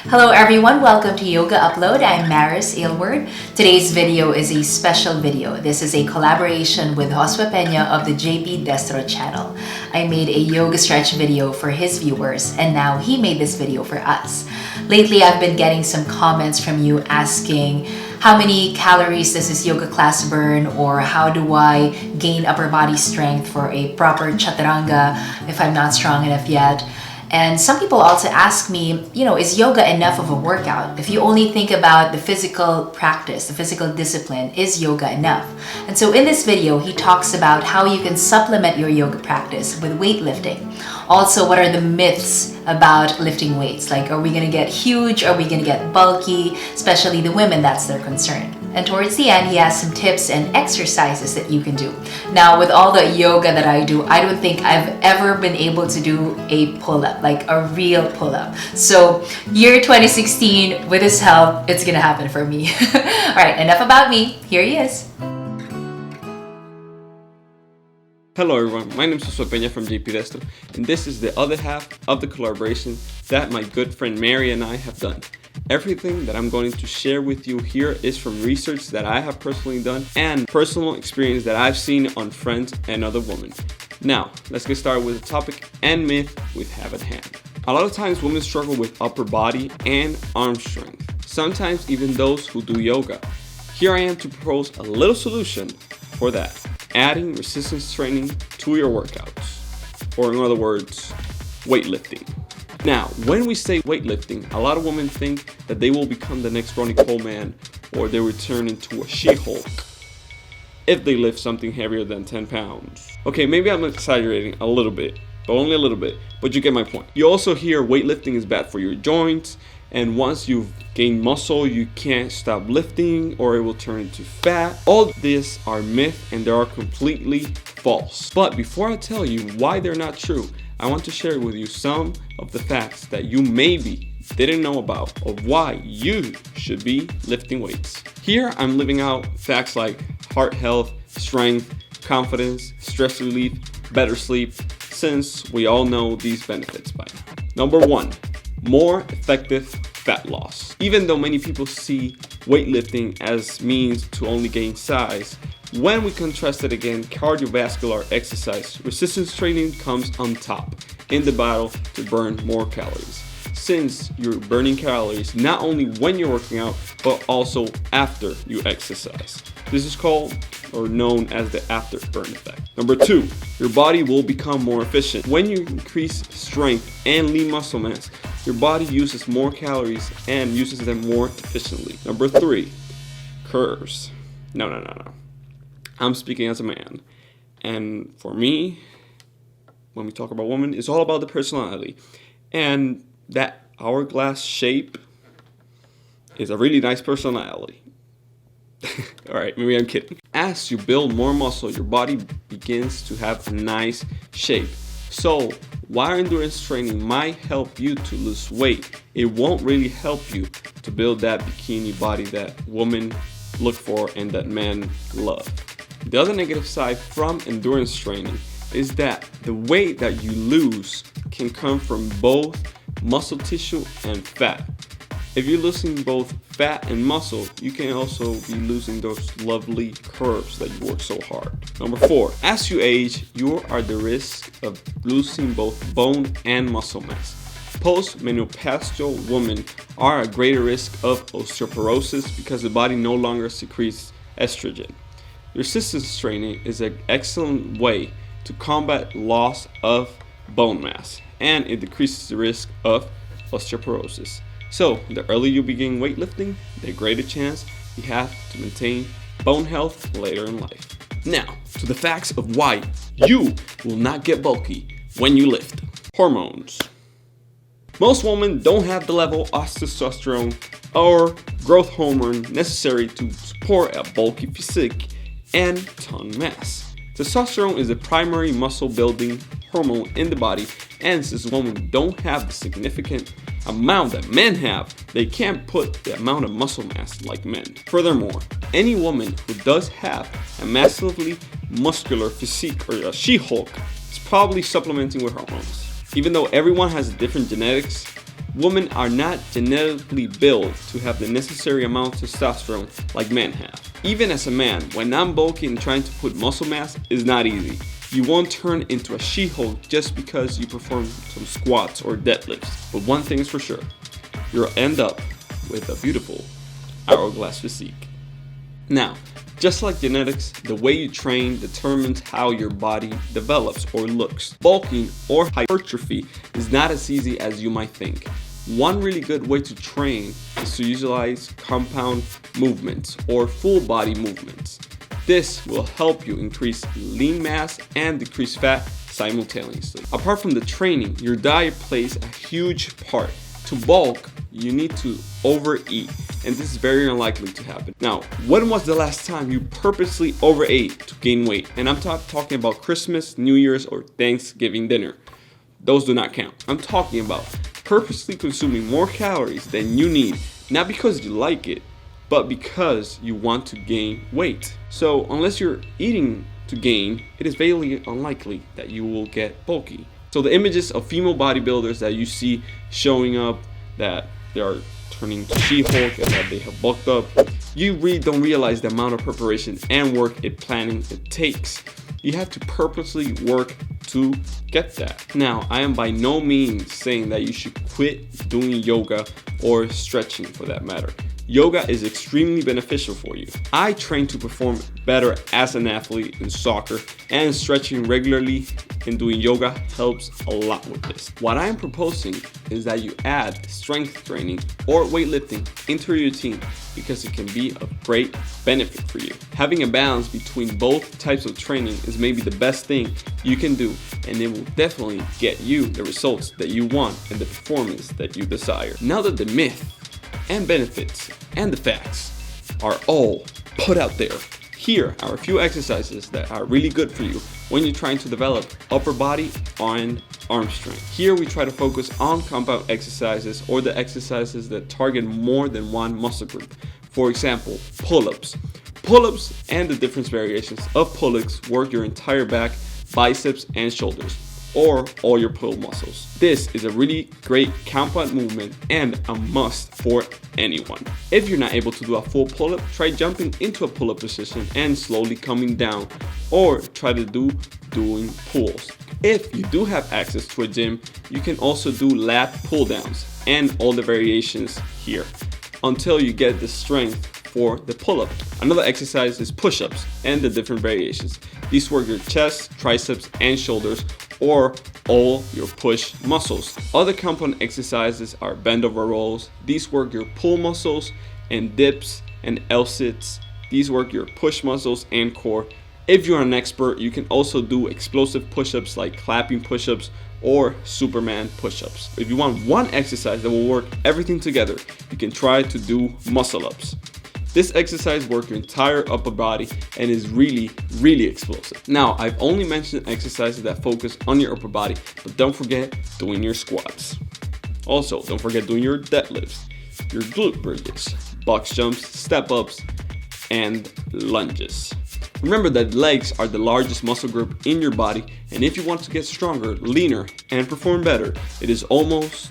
Hello everyone, welcome to Yoga Upload. I'm Maris Aylward. Today's video is a special video. This is a collaboration with Josue Pena of the JPdestro channel. I made a yoga stretch video for his viewers and now he made this video for us. Lately I've been getting some comments from you asking how many calories does this yoga class burn, or how do I gain upper body strength for a proper chaturanga if I'm not strong enough yet. And some people also ask me, is yoga enough of a workout? If you only think about the physical practice, the physical discipline, is yoga enough? And so in this video, he talks about how you can supplement your yoga practice with weightlifting. Also, what are the myths about lifting weights? Like, are we gonna get huge? Are we gonna get bulky? Especially the women, that's their concern. And towards the end, he has some tips and exercises that you can do. Now, with all the yoga that I do, I don't think I've ever been able to do a pull-up, like a real pull-up. So, year 2016, with his help, it's gonna happen for me. All right, enough about me. Here he is. Hello everyone, my name is Josue Pena from JPdestro, and this is the other half of the collaboration that my good friend Mary and I have done. Everything that I'm going to share with you here is from research that I have personally done and personal experience that I've seen on friends and other women. Now, let's get started with the topic and myth we have at hand. A lot of times women struggle with upper body and arm strength, sometimes even those who do yoga. Here I am to propose a little solution for that. Adding resistance training to your workouts, or in other words, weightlifting. Now, when we say weightlifting, a lot of women think that they will become the next Ronnie Coleman or they will turn into a She-Hulk if they lift something heavier than 10 pounds. Okay, maybe I'm exaggerating a little bit, but only a little bit, but you get my point. You also hear weightlifting is bad for your joints, and once you've gained muscle, you can't stop lifting or it will turn into fat. All these are myths and they are completely false. But before I tell you why they're not true, I want to share with you some of the facts that you maybe didn't know about of why you should be lifting weights. Here I'm living out facts like heart health, strength, confidence, stress relief, better sleep, since we all know these benefits by now. Number 1. More effective fat loss. Even though many people see weightlifting as means to only gain size, when we contrast it against cardiovascular exercise, resistance training comes on top in the battle to burn more calories. Since you're burning calories not only when you're working out, but also after you exercise. This is called or known as the afterburn effect. Number 2, your body will become more efficient. When you increase strength and lean muscle mass, your body uses more calories and uses them more efficiently. Number 3, curves. No. I'm speaking as a man. And for me, when we talk about women, it's all about the personality. And that hourglass shape is a really nice personality. Alright, maybe I'm kidding. As you build more muscle, your body begins to have a nice shape. So, while endurance training might help you to lose weight, it won't really help you to build that bikini body that women look for and that men love. The other negative side from endurance training is that the weight that you lose can come from both muscle tissue and fat. If you're losing both fat and muscle, you can also be losing those lovely curves that you work so hard. Number 4, as you age, you are at the risk of losing both bone and muscle mass. Post-menopausal women are at greater risk of osteoporosis because the body no longer secretes estrogen. Resistance training is an excellent way to combat loss of bone mass, and it decreases the risk of osteoporosis. So, the earlier you begin weightlifting, the greater chance you have to maintain bone health later in life. Now, to the facts of why you will not get bulky when you lift. Hormones. Most women don't have the level of testosterone or growth hormone necessary to support a bulky physique and tongue mass. Testosterone is the primary muscle building hormone in the body, and since women don't have the significant amount that men have, they can't put the amount of muscle mass like men. Furthermore, any woman who does have a massively muscular physique or a She-Hulk is probably supplementing with hormones. Even though everyone has different genetics, Women are not genetically built to have the necessary amount of testosterone like men have. Even as a man, when I'm bulky and trying to put muscle mass is not easy. You won't turn into a She-Hulk just because you perform some squats or deadlifts. But one thing is for sure, you'll end up with a beautiful hourglass physique. Now, just like genetics, the way you train determines how your body develops or looks. Bulking or hypertrophy is not as easy as you might think. One really good way to train is to utilize compound movements or full body movements. This will help you increase lean mass and decrease fat simultaneously. Apart from the training, your diet plays a huge part. To bulk, you need to overeat, and this is very unlikely to happen. Now, when was the last time you purposely overate to gain weight? And I'm talking about Christmas, New Year's, or Thanksgiving dinner. Those do not count. I'm talking about purposely consuming more calories than you need, not because you like it, but because you want to gain weight. So unless you're eating to gain, it is very unlikely that you will get bulky. So the images of female bodybuilders that you see showing up that they are turning to She-Hulk and that they have bulked up, you really don't realize the amount of preparation and work and planning it takes. You have to purposely work to get that. Now, I am by no means saying that you should quit doing yoga or stretching for that matter. Yoga is extremely beneficial for you. I train to perform better as an athlete in soccer, and stretching regularly and doing yoga helps a lot with this. What I am proposing is that you add strength training or weightlifting into your routine because it can be of great benefit for you. Having a balance between both types of training is maybe the best thing you can do, and it will definitely get you the results that you want and the performance that you desire. Now that the myth and benefits and the facts are all put out there, here are a few exercises that are really good for you when you're trying to develop upper body and arm strength. Here we try to focus on compound exercises or the exercises that target more than one muscle group. For example, pull-ups. Pull-ups and the different variations of pull-ups work your entire back, biceps, and shoulders, or all your pull muscles. This is a really great compound movement and a must for anyone. If you're not able to do a full pull-up, try jumping into a pull-up position and slowly coming down, or try to doing pulls. If you do have access to a gym, you can also do lat pull downs and all the variations here until you get the strength for the pull-up. Another exercise is push-ups and the different variations. These work your chest, triceps, and shoulders, or all your push muscles. Other compound exercises are bend over rolls. These work your pull muscles, and dips and L-sits. These work your push muscles and core. If you're an expert, you can also do explosive push-ups like clapping push-ups or Superman push-ups. If you want one exercise that will work everything together, you can try to do muscle-ups. This exercise works your entire upper body and is really explosive. Now, I've only mentioned exercises that focus on your upper body, but don't forget doing your squats. Also, don't forget doing your deadlifts, your glute bridges, box jumps, step ups, and lunges. Remember that legs are the largest muscle group in your body, and if you want to get stronger, leaner, and perform better, it is almost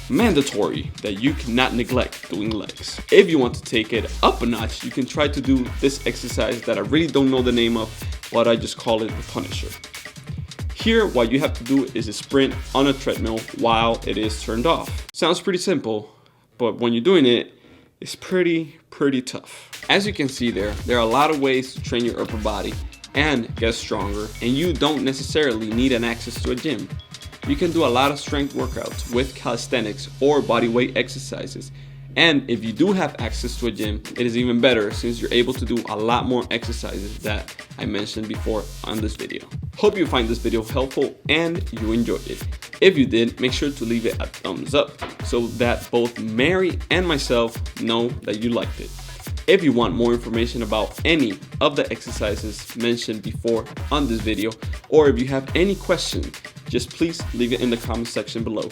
mandatory that you cannot neglect doing legs. If you want to take it up a notch, you can try to do this exercise that I really don't know the name of, but I just call it the Punisher. Here, what you have to do is a sprint on a treadmill while it is turned off. Sounds pretty simple, but when you're doing it, it's pretty tough. As you can see there are a lot of ways to train your upper body and get stronger, and you don't necessarily need an access to a gym. You can do a lot of strength workouts with calisthenics or body weight exercises. And if you do have access to a gym, it is even better since you're able to do a lot more exercises that I mentioned before on this video. Hope you find this video helpful and you enjoyed it. If you did, make sure to leave it a thumbs up so that both Mary and myself know that you liked it. If you want more information about any of the exercises mentioned before on this video, or if you have any questions, just please leave it in the comment section below.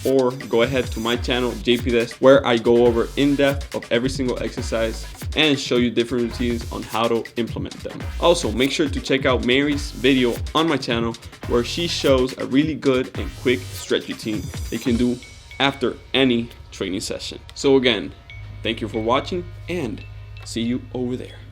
Or go ahead to my channel, JPdestro, where I go over in depth of every single exercise and show you different routines on how to implement them. Also, make sure to check out Mary's video on my channel where she shows a really good and quick stretch routine that you can do after any training session. So again, thank you for watching and see you over there.